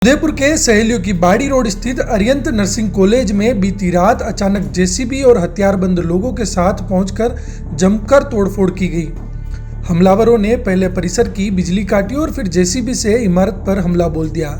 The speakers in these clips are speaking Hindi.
उदयपुर के सहेलियों की बाड़ी रोड स्थित अरिहंत नर्सिंग कॉलेज में बीती रात अचानक जेसीबी और हथियारबंद लोगों के साथ पहुंचकर जमकर तोड़फोड़ की गई। हमलावरों ने पहले परिसर की बिजली काटी और फिर जेसीबी से इमारत पर हमला बोल दिया।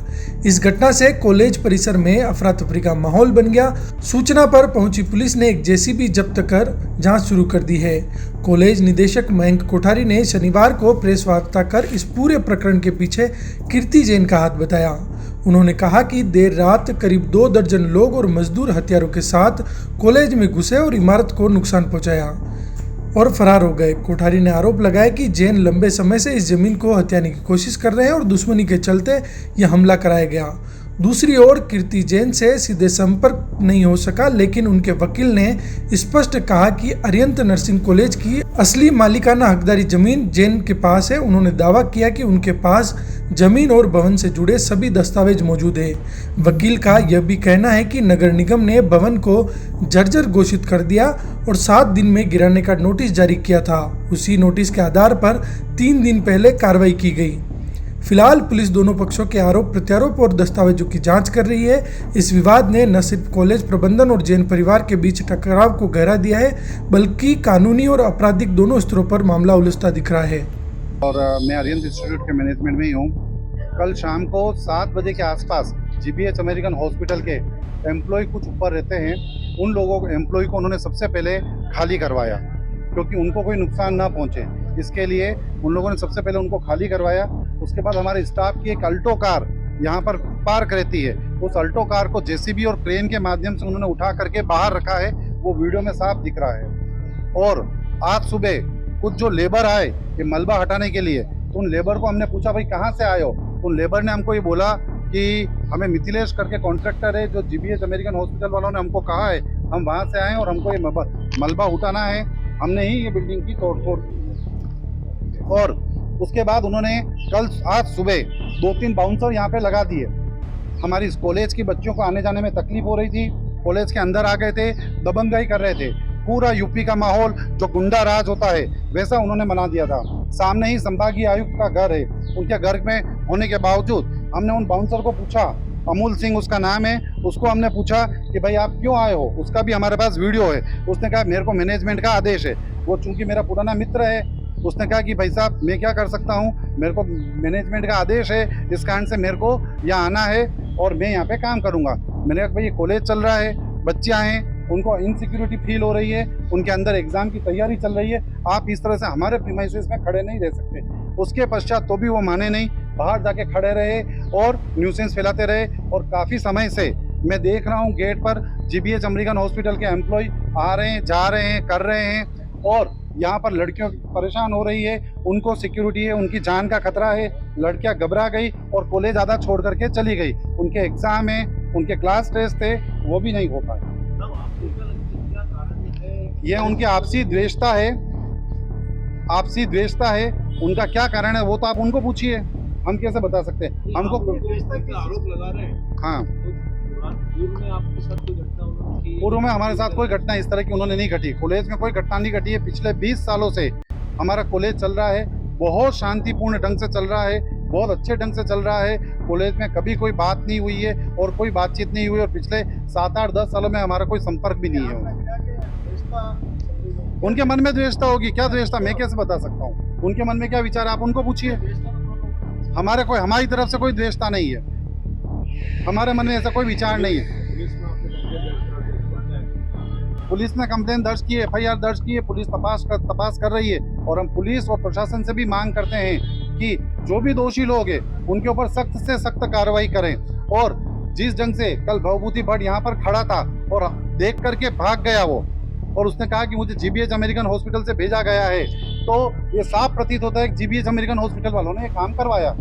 इस घटना से कॉलेज परिसर में अफरा तफरी का माहौल बन गया। सूचना पर पहुंची पुलिस ने एक जेसीबी जब्त कर जांच शुरू कर दी है। कॉलेज निदेशक मयंक कोठारी ने शनिवार को प्रेस वार्ता कर इस पूरे प्रकरण के पीछे कीर्ति जैन का हाथ बताया। उन्होंने कहा कि देर रात करीब 2 दर्जन लोग और मजदूर हथियारों के साथ कॉलेज में घुसे और इमारत को नुकसान पहुंचाया और फरार हो गए। कोठारी ने आरोप लगाया कि जैन लंबे समय से इस जमीन को हथियाने की कोशिश कर रहे हैं और दुश्मनी के चलते यह हमला कराया गया। दूसरी ओर कीर्ति जैन से सीधे संपर्क नहीं हो सका, लेकिन उनके वकील ने स्पष्ट कहा कि अरिहंत नर्सिंग कॉलेज की असली मालिकाना हकदारी जमीन जैन के पास है। उन्होंने दावा किया कि उनके पास जमीन और भवन से जुड़े सभी दस्तावेज मौजूद है। वकील का यह भी कहना है कि नगर निगम ने भवन को जर्जर घोषित कर दिया और 7 दिन में गिराने का नोटिस जारी किया था। उसी नोटिस के आधार पर 3 दिन पहले कार्रवाई की गई। फिलहाल पुलिस दोनों पक्षों के आरोप प्रत्यारोप और दस्तावेजों की जांच कर रही है। इस विवाद ने न सिर्फ कॉलेज प्रबंधन और जैन परिवार के बीच टकराव को गहरा दिया है, बल्कि कानूनी और आपराधिक दोनों स्तरों पर मामला उलझता दिख रहा है। और मैं अरिहंत इंस्टीट्यूट के मैनेजमेंट में ही हूँ। कल शाम को 7 बजे के आसपास जीबीएच अमेरिकन हॉस्पिटल के एम्प्लॉय कुछ ऊपर रहते हैं, उन लोगों को एम्प्लॉय को उन्होंने सबसे पहले खाली करवाया क्योंकि उनको कोई नुकसान ना पहुँचे। इसके लिए उन लोगों ने सबसे पहले उनको खाली करवाया। उसके बाद हमारे स्टाफ की एक अल्टो कार यहाँ पर पार्क रहती है, उस अल्टो कार को जेसीबी और क्रेन के माध्यम से उन्होंने उठा करके बाहर रखा है, वो वीडियो में साफ दिख रहा है। और आज सुबह कुछ जो लेबर आए ये मलबा हटाने के लिए, तो उन लेबर को हमने पूछा भाई कहाँ से आए हो, उन लेबर ने हमको ये बोला कि हमें मिथिलेश करके कॉन्ट्रैक्टर है जो जीबीएच अमेरिकन हॉस्पिटल वालों ने हमको कहा है, हम वहाँ से आए और हमको ये मलबा उठाना है, हमने ही ये बिल्डिंग की तोड़फोड़ की। और उसके बाद उन्होंने आज सुबह 2-3 बाउंसर यहाँ पे लगा दिए। हमारी इस कॉलेज की बच्चों को आने जाने में तकलीफ हो रही थी, कॉलेज के अंदर आ गए थे, दबंगाई कर रहे थे। पूरा यूपी का माहौल जो गुंडा राज होता है वैसा उन्होंने बना दिया था। सामने ही संभागीय आयुक्त का घर है, उनके घर में होने के बावजूद हमने उन बाउंसर को पूछा, अमूल सिंह उसका नाम है, उसको हमने पूछा कि भाई आप क्यों आए हो, उसका भी हमारे पास वीडियो है। उसने कहा मेरे को मैनेजमेंट का आदेश है। वो चूंकि मेरा पुराना मित्र है, उसने कहा कि भाई साहब मैं क्या कर सकता हूँ, मेरे को मैनेजमेंट का आदेश है, इस कारण से मेरे को यहाँ आना है और मैं यहाँ पे काम करूँगा। मैंने कहा भाई ये कॉलेज चल रहा है, बच्चियाँ हैं, उनको इनसिक्योरिटी फील हो रही है, उनके अंदर एग्जाम की तैयारी चल रही है, आप इस तरह से हमारे प्रीमाइसेस में खड़े नहीं रह सकते। उसके पश्चात तो भी वो माने नहीं, बाहर जाके खड़े रहे और न्यूसेंस फैलाते रहे। और काफ़ी समय से मैं देख रहा हूँ गेट पर जीबीएच अमेरिकन हॉस्पिटल के एम्प्लॉय आ रहे हैं, जा रहे हैं, कर रहे हैं और यहाँ पर लड़कियों परेशान हो रही है, उनको सिक्योरिटी है, उनकी जान का खतरा है। लड़कियाँ घबरा गई और कॉलेज आधा छोड़ करके चली गई। उनके एग्जाम है, उनके क्लास टेस्ट थे, वो भी नहीं हो पाए। ये उनकी आपसी द्वेषता है, आपसी द्वेषता है। उनका क्या कारण है वो तो आप उनको पूछिए, हम कैसे बता सकते हैं। हमको आरोप लगा रहे हैं। हाँ, पूर्व में आपके साथ कोई घटना उन्होंने की? पूर्व में हमारे साथ कोई घटना इस तरह की उन्होंने नहीं घटी। कॉलेज में कोई घटना नहीं घटी है। पिछले 20 सालों से हमारा कॉलेज चल रहा है, बहुत शांतिपूर्ण ढंग से चल रहा है, बहुत अच्छे ढंग से चल रहा है। कॉलेज में कभी कोई बात नहीं हुई है और कोई बातचीत नहीं हुई और पिछले 7, 8, 10 सालों में हमारा कोई संपर्क भी नहीं है। उनके मन में द्वेषता होगी, क्या द्वेषता मैं कैसे बता सकता हूँ। उनके मन में क्या विचार है आप उनको पूछिए। हमारी तरफ से कोई द्वेषता नहीं है, हमारे मन में ऐसा कोई विचार नहीं है। पुलिस ने कंप्लेंट दर्ज की है, FIR दर्ज की है, पुलिस तपास कर रही है। और हम पुलिस और प्रशासन से भी मांग करते हैं कि जो भी दोषी लोग हैं उनके ऊपर सख्त से सख्त कार्रवाई करें। और जिस ढंग से कल भवभूति भट्ट यहाँ पर खड़ा था और देख करके भाग गया वो, और उसने कहा कि मुझे जीबीएच अमेरिकन हॉस्पिटल से भेजा गया है, तो ये साफ प्रतीत होता है कि जीबीएच अमेरिकन हॉस्पिटल वालों ने ये काम करवाया।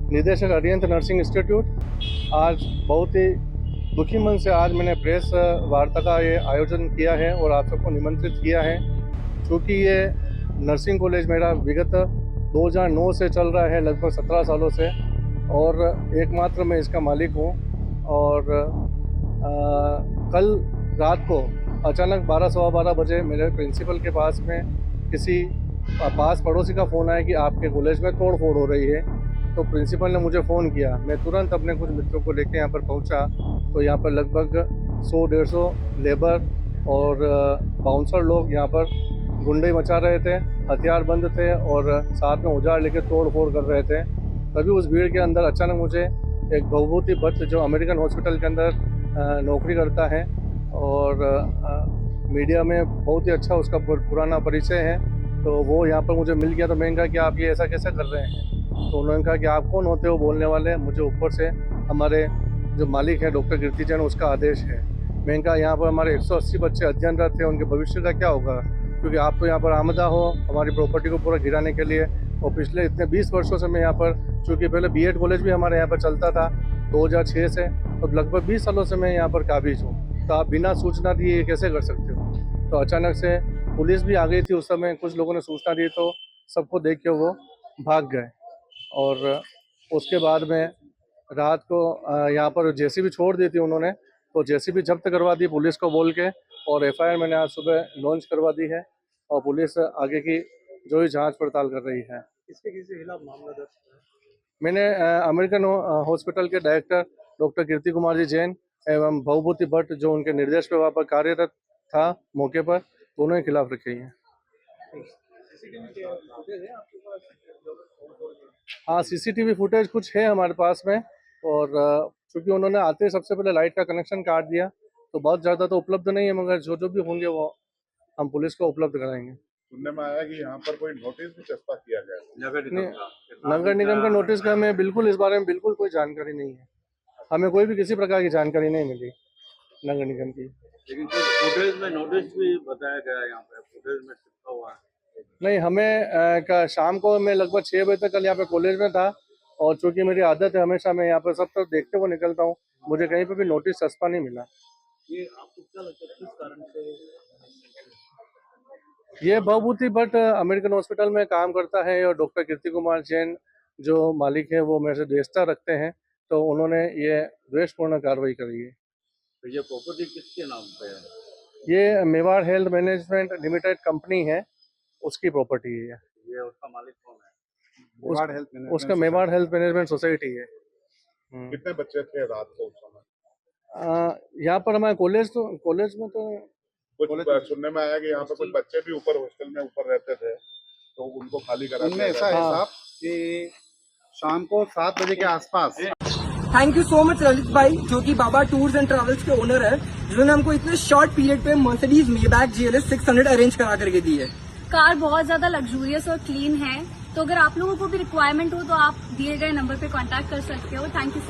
निदेशक अरिहंत नर्सिंग इंस्टीट्यूट, आज बहुत ही दुखी मन से आज मैंने प्रेस वार्ता का ये आयोजन किया है और आप सबको निमंत्रित किया है। क्योंकि ये नर्सिंग कॉलेज मेरा विगत 2009 से चल रहा है, लगभग 17 सालों से, और एकमात्र मैं इसका मालिक हूँ। और कल रात को अचानक 12, सवा 12 बजे मेरे प्रिंसिपल के पास में किसी पास पड़ोसी का फ़ोन आया कि आपके कॉलेज में तोड़ फोड़ हो रही है। तो प्रिंसिपल ने मुझे फ़ोन किया। मैं तुरंत अपने कुछ मित्रों को लेके यहाँ पर पहुँचा, तो यहाँ पर लगभग 100-150 लेबर और बाउंसर लोग यहाँ पर गुंडे मचा रहे थे, हथियार बंद थे और साथ में औजार लेके तोड़ फोड़ कर रहे थे। तभी उस भीड़ के अंदर अचानक मुझे एक भवभूति भट्ट जो अमेरिकन हॉस्पिटल के अंदर नौकरी करता है और मीडिया में बहुत ही अच्छा उसका पुराना परिचय है, तो वो यहाँ पर मुझे मिल गया। तो मैंने कहा कि आप ये ऐसा कैसे कर रहे हैं? तो उन्होंने कहा कि आप कौन होते हो बोलने वाले? मुझे ऊपर से हमारे जो मालिक है डॉक्टर कीर्ति जैन उसका आदेश है। मैंने कहा यहाँ पर हमारे 180 बच्चे अध्ययनरत थे, उनके भविष्य का क्या होगा? क्योंकि आप तो यहाँ पर आमदा हो हमारी प्रॉपर्टी को पूरा गिराने के लिए। और पिछले इतने 20 वर्षों से मैं यहाँ पर, चूँकि पहले बीएड कॉलेज भी हमारे यहाँ पर चलता था 2006 से, तो लगभग 20 सालों से मैं यहाँ पर काबिज हूँ। तो आप बिना सूचना दिए ये कैसे कर सकते हो? तो अचानक से पुलिस भी आ गई थी उस समय, कुछ लोगों ने सूचना दी तो सबको देख के वो भाग गए। और उसके बाद में रात को यहाँ पर जेसीबी छोड़ दी थी उन्होंने, तो जेसीबी जब्त करवा दी पुलिस को बोल के, और एफआईआर मैंने आज सुबह लॉन्च करवा दी है और पुलिस आगे की जो ही जांच पड़ताल कर रही है। किसके किसके खिलाफ मामला दर्ज है? मैंने अमेरिकन हॉस्पिटल के डायरेक्टर डॉक्टर कीर्ति कुमार जी जैन एवं भवभूति भट्ट जो उनके निर्देश पे वहाँ पर कार्यरत था मौके पर, दोनों के खिलाफ रखी है। हाँ, सीसीटीवी फुटेज कुछ है हमारे पास में, और चूँकि उन्होंने आते ही सबसे पहले लाइट का कनेक्शन काट दिया, तो बहुत ज़्यादा तो उपलब्ध नहीं है, मगर जो भी होंगे वो हम पुलिस को उपलब्ध कराएंगे। सुनने में आया कि यहाँ पर कोई नोटिस भी चस्पा किया गया है। नगर निगम का नोटिस का हमें बिल्कुल इस बारे में बिल्कुल कोई जानकारी नहीं है। हमें कोई भी किसी प्रकार की जानकारी नहीं मिली नगर निगम की। लेकिन फुटेज में नोटिस भी बताया गया है, यहाँ पे फुटेज में चिपका हुआ है। नहीं, हमें शाम को मैं लगभग 6 बजे तक कल यहाँ पे कॉलेज में था, और चूँकि मेरी आदत है हमेशा मैं यहाँ पर सब तरफ देखते हुए निकलता हूँ, मुझे कहीं पे भी नोटिस चस्पा नहीं मिला। ये आपको क्या लगता है किस कारण से? ये भवभूति भट्ट अमेरिकन हॉस्पिटल में काम करता है और डॉक्टर कीर्ति कुमार जैन जो मालिक है वो मेरे से द्वेषता रखते हैं, तो उन्होंने ये द्वेषपूर्ण कार्रवाई करी है। तो ये प्रॉपर्टी किसके नाम पे है? ये Mewar health management limited company है, उसकी प्रॉपर्टी है। ये उसका मालिक कौन है? उसका मेवाड़ हेल्थ मैनेजमेंट सोसाइटी है। कितने बच्चे थे रात को उस समय? यहाँ पर हमारे कॉलेज में तो कुछ सुनने में आया कि यहाँ पर कुछ बच्चे भी ऊपर हॉस्टल में ऊपर रहते थे, तो उनको खाली करा उनमें ऐसा है साहब कि शाम को 7 बजे के आसपास। Thank you so much Lalit भाई, जो कि बाबा टूर्स एंड ट्रैवल्स के ओनर है, जिन्होंने हमको इतने शॉर्ट पीरियड पे मर्सिडीज मेबैक GLS 600 अरेंज करा करके दी है। कार बहुत ज्यादा लग्जूरियस और क्लीन है, तो अगर आप लोगों को भी रिक्वायरमेंट हो तो आप दिए गए नंबर पे कांटेक्ट कर सकते हो। Thank you so much.